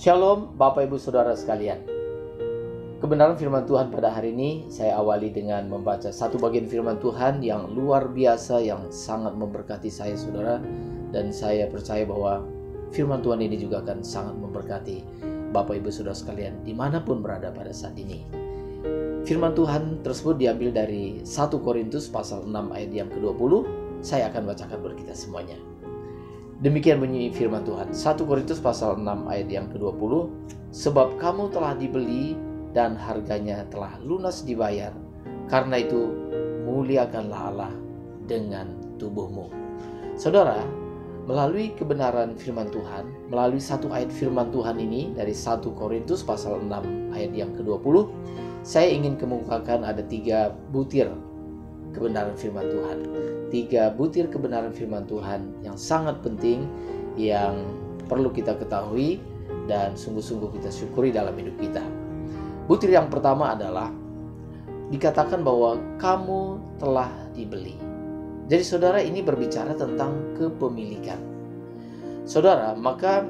Shalom Bapak Ibu Saudara sekalian. Kebenaran firman Tuhan pada hari ini saya awali dengan membaca satu bagian firman Tuhan yang luar biasa, yang sangat memberkati saya saudara. Dan saya percaya bahwa firman Tuhan ini juga akan sangat memberkati Bapak Ibu Saudara sekalian dimanapun berada pada saat ini. Firman Tuhan tersebut diambil dari 1 Korintus pasal 6 ayat yang ke-20. Saya akan bacakan buat kita semuanya. Demikian bunyi firman Tuhan, 1 Korintus pasal 6 ayat yang ke-20. Sebab kamu telah dibeli dan harganya telah lunas dibayar. Karena itu muliakanlah Allah dengan tubuhmu. Saudara, melalui kebenaran firman Tuhan, melalui satu ayat firman Tuhan ini dari 1 Korintus pasal 6 ayat yang ke-20, saya ingin kemukakan ada 3 butir kebenaran firman Tuhan. 3 butir kebenaran firman Tuhan yang sangat penting, yang perlu kita ketahui dan sungguh-sungguh kita syukuri dalam hidup kita. Butir yang pertama adalah dikatakan bahwa kamu telah dibeli. Jadi saudara, ini berbicara tentang kepemilikan. Saudara, maka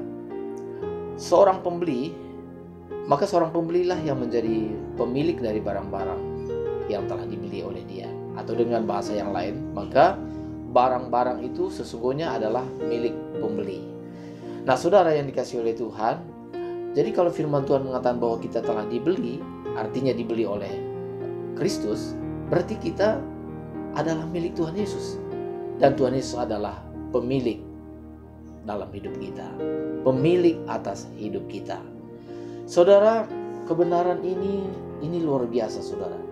seorang pembelilah yang menjadi pemilik dari barang-barang yang telah dibeli oleh dia. Atau dengan bahasa yang lain, maka barang-barang itu sesungguhnya adalah milik pembeli. Nah saudara yang dikasihi oleh Tuhan, jadi kalau firman Tuhan mengatakan bahwa kita telah dibeli, artinya dibeli oleh Kristus, berarti kita adalah milik Tuhan Yesus. Dan Tuhan Yesus adalah pemilik dalam hidup kita, pemilik atas hidup kita. Saudara, kebenaran ini luar biasa saudara.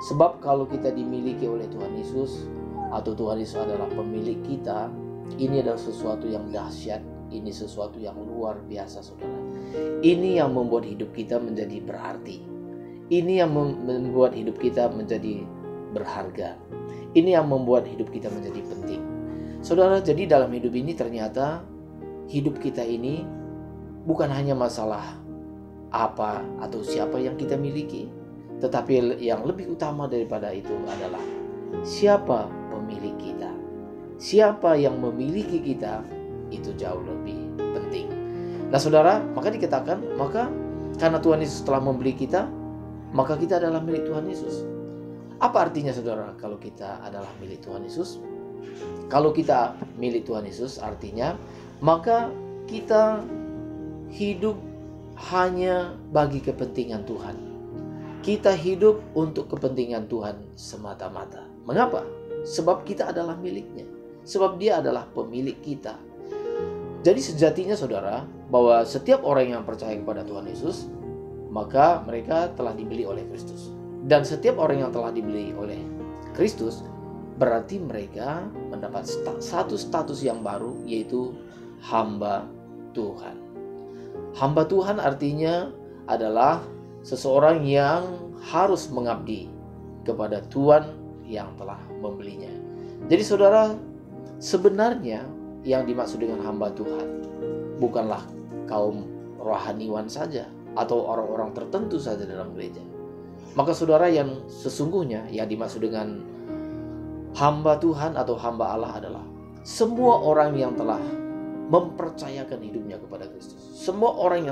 Sebab kalau kita dimiliki oleh Tuhan Yesus, atau Tuhan Yesus adalah pemilik kita, ini adalah sesuatu yang dahsyat, ini sesuatu yang luar biasa saudara. Ini yang membuat hidup kita menjadi berarti. Ini yang membuat hidup kita menjadi berharga. Ini yang membuat hidup kita menjadi penting. Saudara, jadi dalam hidup ini ternyata hidup kita ini bukan hanya masalah apa atau siapa yang kita miliki, tetapi yang lebih utama daripada itu adalah siapa pemilik kita. Siapa yang memiliki kita, itu jauh lebih penting. Nah saudara, maka dikatakan, maka karena Tuhan Yesus telah membeli kita, maka kita adalah milik Tuhan Yesus. Apa artinya saudara kalau kita adalah milik Tuhan Yesus? Kalau kita milik Tuhan Yesus artinya, maka kita hidup hanya bagi kepentingan Tuhan. Kita hidup untuk kepentingan Tuhan semata-mata. Mengapa? Sebab kita adalah miliknya. Sebab dia adalah pemilik kita. Jadi sejatinya saudara, bahwa setiap orang yang percaya kepada Tuhan Yesus, maka mereka telah dibeli oleh Kristus. Dan setiap orang yang telah dibeli oleh Kristus, berarti mereka mendapat satu status yang baru, yaitu hamba Tuhan. Hamba Tuhan artinya adalah seseorang yang harus mengabdi kepada Tuhan yang telah membelinya. Jadi saudara, sebenarnya yang dimaksud dengan hamba Tuhan bukanlah kaum rohaniwan saja atau orang-orang tertentu saja dalam gereja. Maka saudara, yang sesungguhnya yang dimaksud dengan hamba Tuhan atau hamba Allah adalah semua orang yang telah mempercayakan hidupnya kepada Kristus. Semua orang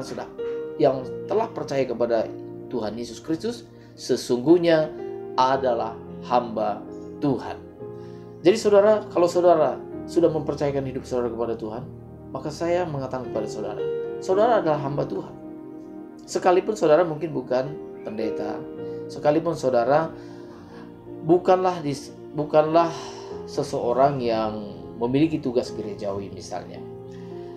yang telah percaya kepada Tuhan Yesus Kristus sesungguhnya adalah hamba Tuhan. Jadi saudara, kalau saudara sudah mempercayakan hidup saudara kepada Tuhan, maka saya mengatakan kepada saudara, saudara adalah hamba Tuhan. Sekalipun saudara mungkin bukan pendeta, sekalipun saudara bukanlah seseorang yang memiliki tugas gerejawi misalnya.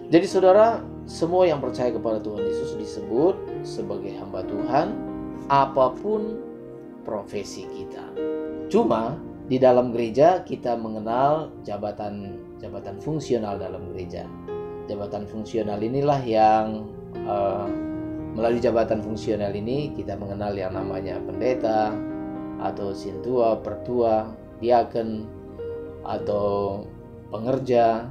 Jadi saudara, semua yang percaya kepada Tuhan Yesus disebut sebagai hamba Tuhan, apapun profesi kita. Cuma di dalam gereja kita mengenal jabatan fungsional dalam gereja. Jabatan fungsional inilah yang melalui jabatan fungsional ini kita mengenal yang namanya pendeta atau sintua, pertua, diaken, atau pengerja,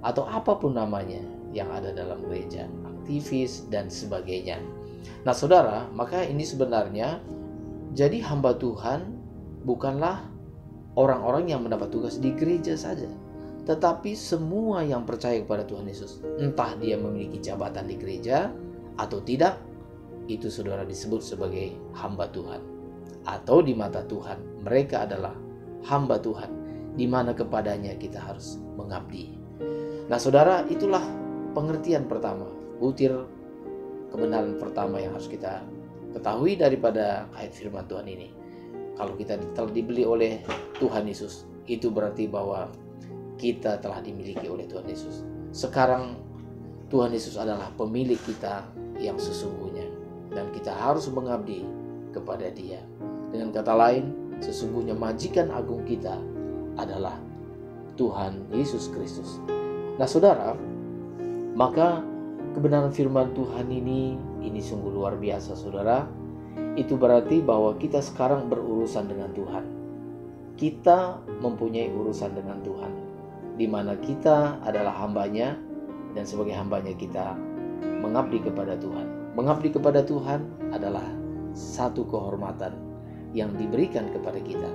atau apapun namanya yang ada dalam gereja, aktivis dan sebagainya. Nah saudara, maka ini sebenarnya jadi hamba Tuhan bukanlah orang-orang yang mendapat tugas di gereja saja, tetapi semua yang percaya kepada Tuhan Yesus, entah dia memiliki jabatan di gereja atau tidak, itu saudara disebut sebagai hamba Tuhan. Atau di mata Tuhan, mereka adalah hamba Tuhan, di mana kepadanya kita harus mengabdi. Nah saudara, itulah pengertian pertama, butir kebenaran pertama yang harus kita ketahui daripada ayat firman Tuhan ini. Kalau kita telah dibeli oleh Tuhan Yesus, itu berarti bahwa kita telah dimiliki oleh Tuhan Yesus. Sekarang Tuhan Yesus adalah pemilik kita yang sesungguhnya, dan kita harus mengabdi kepada Dia. Dengan kata lain, sesungguhnya majikan agung kita adalah Tuhan Yesus Kristus. Nah saudara, maka kebenaran firman Tuhan ini sungguh luar biasa saudara. Itu berarti bahwa kita sekarang berurusan dengan Tuhan. Kita mempunyai urusan dengan Tuhan, di mana kita adalah hambanya, dan sebagai hambanya kita mengabdi kepada Tuhan. Mengabdi kepada Tuhan adalah satu kehormatan yang diberikan kepada kita.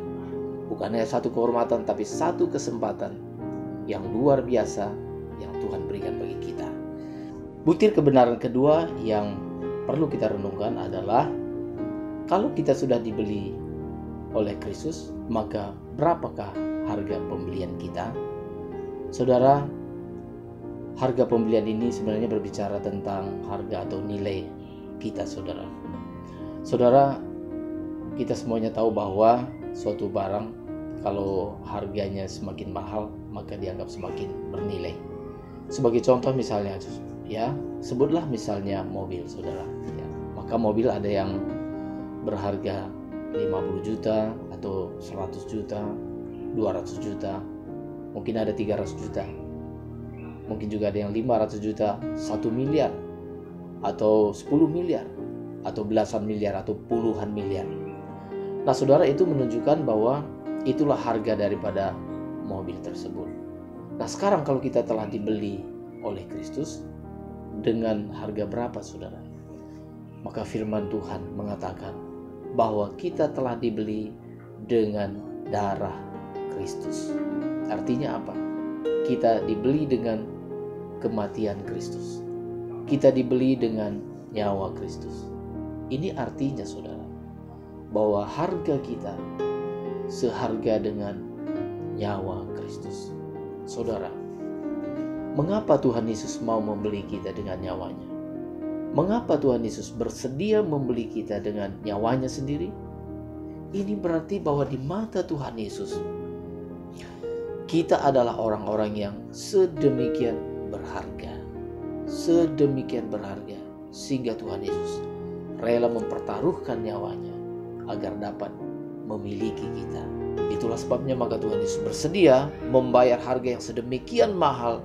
Bukan hanya satu kehormatan, tapi satu kesempatan yang luar biasa yang Tuhan berikan bagi kita. Butir kebenaran kedua yang perlu kita renungkan adalah, kalau kita sudah dibeli oleh Kristus, maka berapakah harga pembelian kita? Saudara, harga pembelian ini sebenarnya berbicara tentang harga atau nilai kita, saudara. Saudara, kita semuanya tahu bahwa suatu barang kalau harganya semakin mahal, maka dianggap semakin bernilai. Sebagai contoh misalnya, ya, sebutlah misalnya mobil, saudara. Ya, maka mobil ada yang berharga 50 juta atau 100 juta, 200 juta, mungkin ada 300 juta, mungkin juga ada yang 500 juta, 1 miliar, atau 10 miliar, atau belasan miliar, atau puluhan miliar. Nah saudara, itu menunjukkan bahwa itulah harga daripada mobil tersebut. Nah sekarang kalau kita telah dibeli oleh Kristus, dengan harga berapa saudara? Maka firman Tuhan mengatakan bahwa kita telah dibeli dengan darah Kristus. Artinya apa? Kita dibeli dengan kematian Kristus. Kita dibeli dengan nyawa Kristus. Ini artinya saudara, bahwa harga kita seharga dengan nyawa Kristus. Saudara, mengapa Tuhan Yesus mau membeli kita dengan nyawanya? Mengapa Tuhan Yesus bersedia membeli kita dengan nyawanya sendiri? Ini berarti bahwa di mata Tuhan Yesus, kita adalah orang-orang yang sedemikian berharga. Sedemikian berharga, sehingga Tuhan Yesus rela mempertaruhkan nyawanya agar dapat memiliki kita. Itulah sebabnya maka Tuhan Yesus bersedia membayar harga yang sedemikian mahal,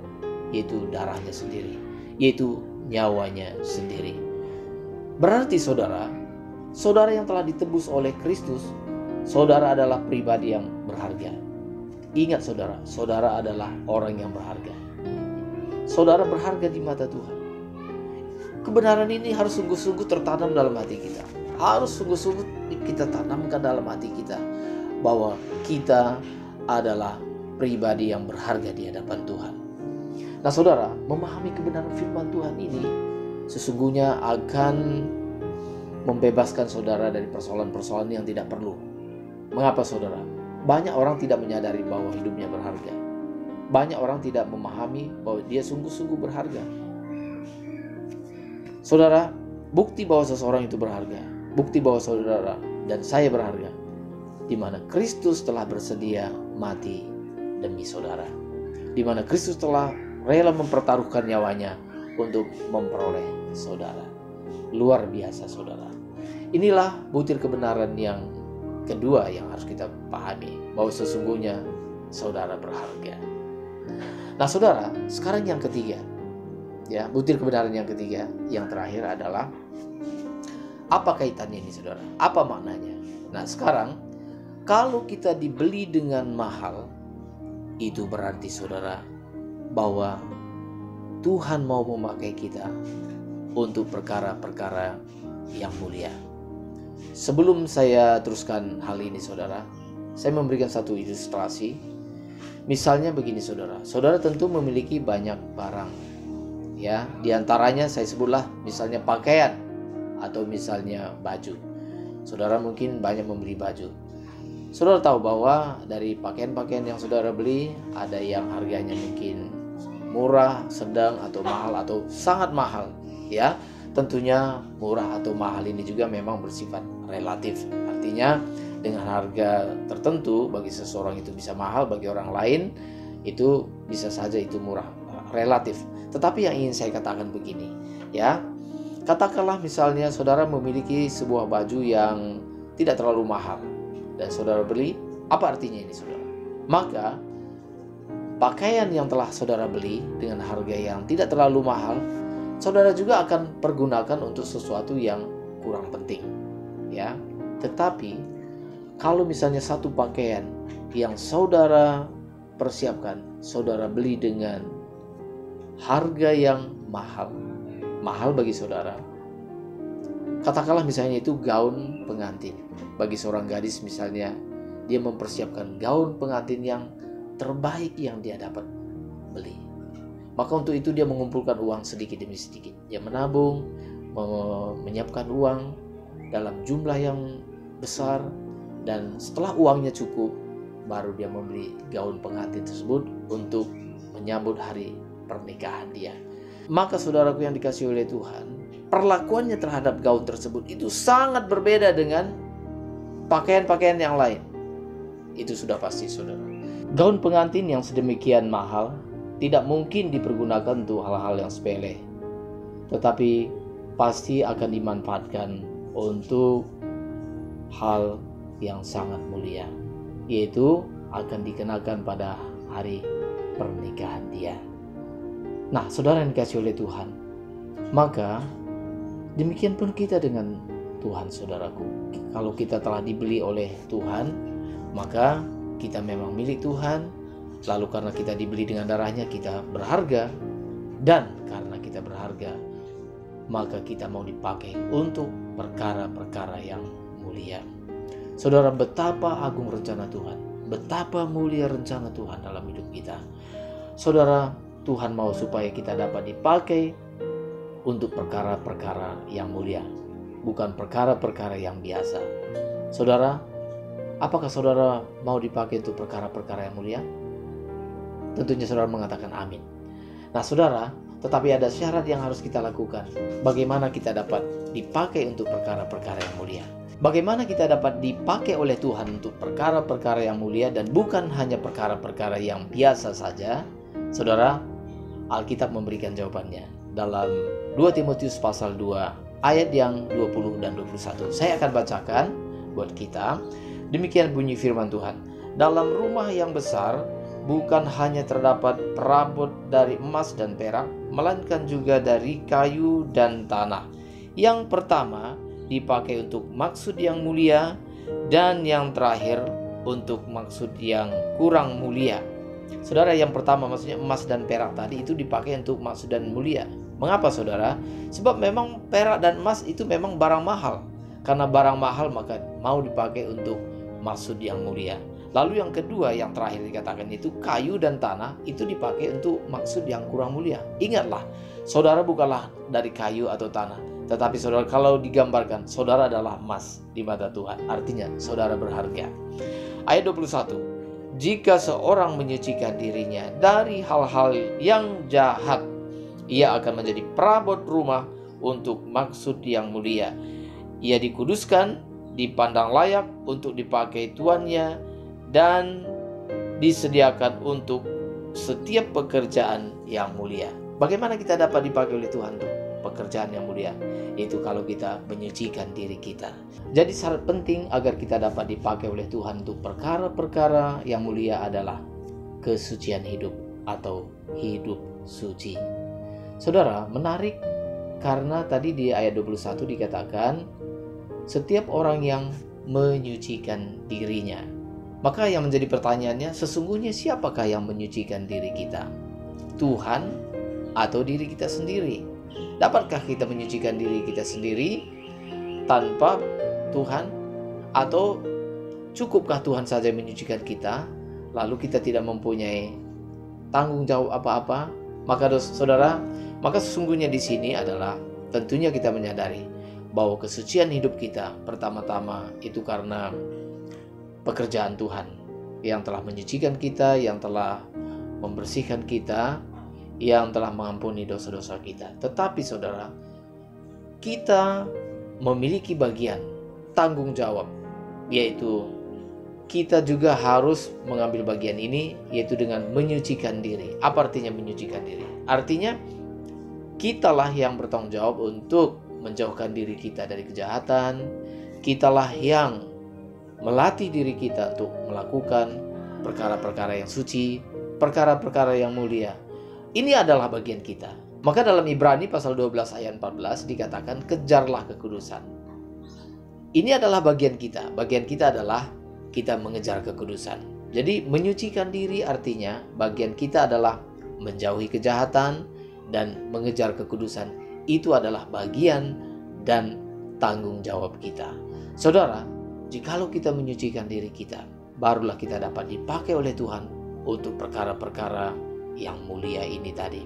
yaitu darahnya sendiri, yaitu nyawanya sendiri. Berarti saudara yang telah ditebus oleh Kristus, saudara adalah pribadi yang berharga. Ingat saudara adalah orang yang berharga. Saudara berharga di mata Tuhan. Kebenaran ini harus sungguh-sungguh tertanam dalam hati kita. Harus sungguh-sungguh kita tanamkan dalam hati kita, bahwa kita adalah pribadi yang berharga di hadapan Tuhan. Nah saudara, memahami kebenaran firman Tuhan ini sesungguhnya akan membebaskan saudara dari persoalan-persoalan yang tidak perlu. Mengapa saudara? Banyak orang tidak menyadari bahwa hidupnya berharga. Banyak orang tidak memahami bahwa dia sungguh-sungguh berharga. Saudara, bukti bahwa seseorang itu berharga, bukti bahwa saudara dan saya berharga, di mana Kristus telah bersedia mati demi saudara, di mana Kristus telah rela mempertaruhkan nyawanya untuk memperoleh saudara. Luar biasa saudara. Inilah butir kebenaran yang kedua yang harus kita pahami, bahwa sesungguhnya saudara berharga. Nah saudara, sekarang yang ketiga, ya, butir kebenaran yang ketiga, yang terakhir adalah, apa kaitannya ini saudara? Apa maknanya? Nah sekarang, kalau kita dibeli dengan mahal, itu berarti saudara bahwa Tuhan mau memakai kita untuk perkara-perkara yang mulia. Sebelum saya teruskan hal ini saudara, saya memberikan satu ilustrasi. Misalnya begini saudara tentu memiliki banyak barang, Ya, diantaranya saya sebutlah misalnya pakaian atau misalnya baju. Saudara mungkin banyak membeli baju. Saudara tahu bahwa dari pakaian-pakaian yang saudara beli, ada yang harganya mungkin murah, sedang, atau mahal, atau sangat mahal. Ya, tentunya murah atau mahal ini juga memang bersifat relatif. Artinya dengan harga tertentu bagi seseorang itu bisa mahal, bagi orang lain itu bisa saja itu murah, relatif. Tetapi yang ingin saya katakan begini, ya, katakanlah misalnya saudara memiliki sebuah baju yang tidak terlalu mahal dan saudara beli, apa artinya ini saudara? Maka pakaian yang telah saudara beli dengan harga yang tidak terlalu mahal, saudara juga akan pergunakan untuk sesuatu yang kurang penting, ya. Tetapi kalau misalnya satu pakaian yang saudara persiapkan, saudara beli dengan harga yang mahal bagi saudara. Katakanlah misalnya itu gaun pengantin. Bagi seorang gadis misalnya, dia mempersiapkan gaun pengantin yang terbaik yang dia dapat beli. Maka untuk itu dia mengumpulkan uang sedikit demi sedikit. Dia menabung, menyiapkan uang dalam jumlah yang besar, dan setelah uangnya cukup, baru dia membeli gaun pengantin tersebut untuk menyambut hari pernikahan dia. Maka saudaraku yang dikasihi oleh Tuhan, perlakuannya terhadap gaun tersebut itu sangat berbeda dengan pakaian-pakaian yang lain. Itu sudah pasti saudara. Gaun pengantin yang sedemikian mahal tidak mungkin dipergunakan untuk hal-hal yang sepele, tetapi pasti akan dimanfaatkan untuk hal yang sangat mulia, yaitu akan dikenakan pada hari pernikahan dia. Nah, saudara yang dikasihi oleh Tuhan, maka demikian pun kita dengan Tuhan, saudaraku. Kalau kita telah dibeli oleh Tuhan, maka kita memang milik Tuhan. Lalu karena kita dibeli dengan darahnya, kita berharga. Dan karena kita berharga, maka kita mau dipakai untuk perkara-perkara yang mulia. Saudara, betapa agung rencana Tuhan, betapa mulia rencana Tuhan dalam hidup kita. Saudara, Tuhan mau supaya kita dapat dipakai untuk perkara-perkara yang mulia, bukan perkara-perkara yang biasa. Saudara, apakah saudara mau dipakai untuk perkara-perkara yang mulia? Tentunya saudara mengatakan amin. Nah saudara, tetapi ada syarat yang harus kita lakukan. Bagaimana kita dapat dipakai untuk perkara-perkara yang mulia? Bagaimana kita dapat dipakai oleh Tuhan untuk perkara-perkara yang mulia dan bukan hanya perkara-perkara yang biasa saja? Saudara, Alkitab memberikan jawabannya dalam 2 Timotius pasal 2 ayat yang 20 dan 21. Saya akan bacakan buat kita. Demikian bunyi firman Tuhan. Dalam rumah yang besar bukan hanya terdapat perabot dari emas dan perak, melainkan juga dari kayu dan tanah. Yang pertama dipakai untuk maksud yang mulia, dan yang terakhir untuk maksud yang kurang mulia. Saudara, yang pertama maksudnya emas dan perak tadi itu dipakai untuk maksud dan mulia. Mengapa saudara? Sebab memang perak dan emas itu memang barang mahal. Karena barang mahal maka mau dipakai untuk maksud yang mulia. Lalu yang kedua, yang terakhir dikatakan itu kayu dan tanah, itu dipakai untuk maksud yang kurang mulia. Ingatlah, saudara bukanlah dari kayu atau tanah, tetapi saudara kalau digambarkan, saudara adalah emas di mata Tuhan. Artinya saudara berharga. Ayat 21. Jika seorang menyucikan dirinya dari hal-hal yang jahat, ia akan menjadi perabot rumah untuk maksud yang mulia. Ia dikuduskan, dipandang layak untuk dipakai tuannya, dan disediakan untuk setiap pekerjaan yang mulia. Bagaimana kita dapat dipakai oleh Tuhan untuk pekerjaan yang mulia? Itu kalau kita menyucikan diri kita. Jadi syarat penting agar kita dapat dipakai oleh Tuhan untuk perkara-perkara yang mulia adalah kesucian hidup atau hidup suci. Saudara, menarik karena tadi di ayat 21 dikatakan setiap orang yang menyucikan dirinya. Maka yang menjadi pertanyaannya, sesungguhnya siapakah yang menyucikan diri kita? Tuhan atau diri kita sendiri? Dapatkah kita menyucikan diri kita sendiri tanpa Tuhan? Atau cukupkah Tuhan saja menyucikan kita, lalu kita tidak mempunyai tanggung jawab apa-apa? Maka saudara, Maka sesungguhnya di sini adalah tentunya kita menyadari bahwa kesucian hidup kita pertama-tama itu karena pekerjaan Tuhan yang telah menyucikan kita, yang telah membersihkan kita, yang telah mengampuni dosa-dosa kita. Tetapi saudara, kita memiliki bagian tanggung jawab, yaitu kita juga harus mengambil bagian ini, yaitu dengan menyucikan diri. Apa artinya menyucikan diri? Artinya kitalah yang bertanggung jawab untuk menjauhkan diri kita dari kejahatan. Kitalah yang melatih diri kita untuk melakukan perkara-perkara yang suci, perkara-perkara yang mulia. Ini adalah bagian kita. Maka dalam Ibrani pasal 12 ayat 14 dikatakan, kejarlah kekudusan. Ini adalah bagian kita. Bagian kita adalah kita mengejar kekudusan. Jadi menyucikan diri artinya bagian kita adalah menjauhi kejahatan dan mengejar kekudusan. Itu adalah bagian dan tanggung jawab kita. Saudara, jikalau kita menyucikan diri kita, barulah kita dapat dipakai oleh Tuhan untuk perkara-perkara yang mulia ini tadi.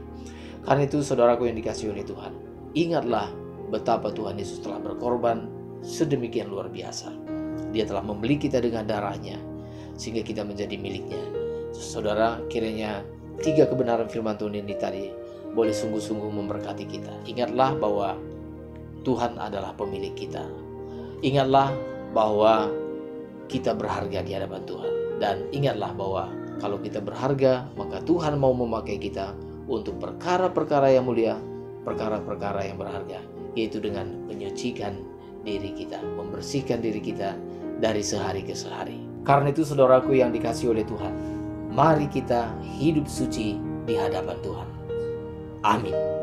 Karena itu saudaraku yang dikasihi oleh Tuhan, ingatlah betapa Tuhan Yesus telah berkorban sedemikian luar biasa. Dia telah membeli kita dengan darahnya sehingga kita menjadi miliknya. Saudara, kiranya 3 kebenaran firman Tuhan ini tadi boleh sungguh-sungguh memberkati kita. Ingatlah bahwa Tuhan adalah pemilik kita. Ingatlah bahwa kita berharga di hadapan Tuhan. Dan ingatlah bahwa kalau kita berharga, maka Tuhan mau memakai kita untuk perkara-perkara yang mulia, perkara-perkara yang berharga, yaitu dengan menyucikan diri kita, membersihkan diri kita dari sehari ke sehari. Karena itu saudaraku yang dikasihi oleh Tuhan, mari kita hidup suci di hadapan Tuhan. Amin.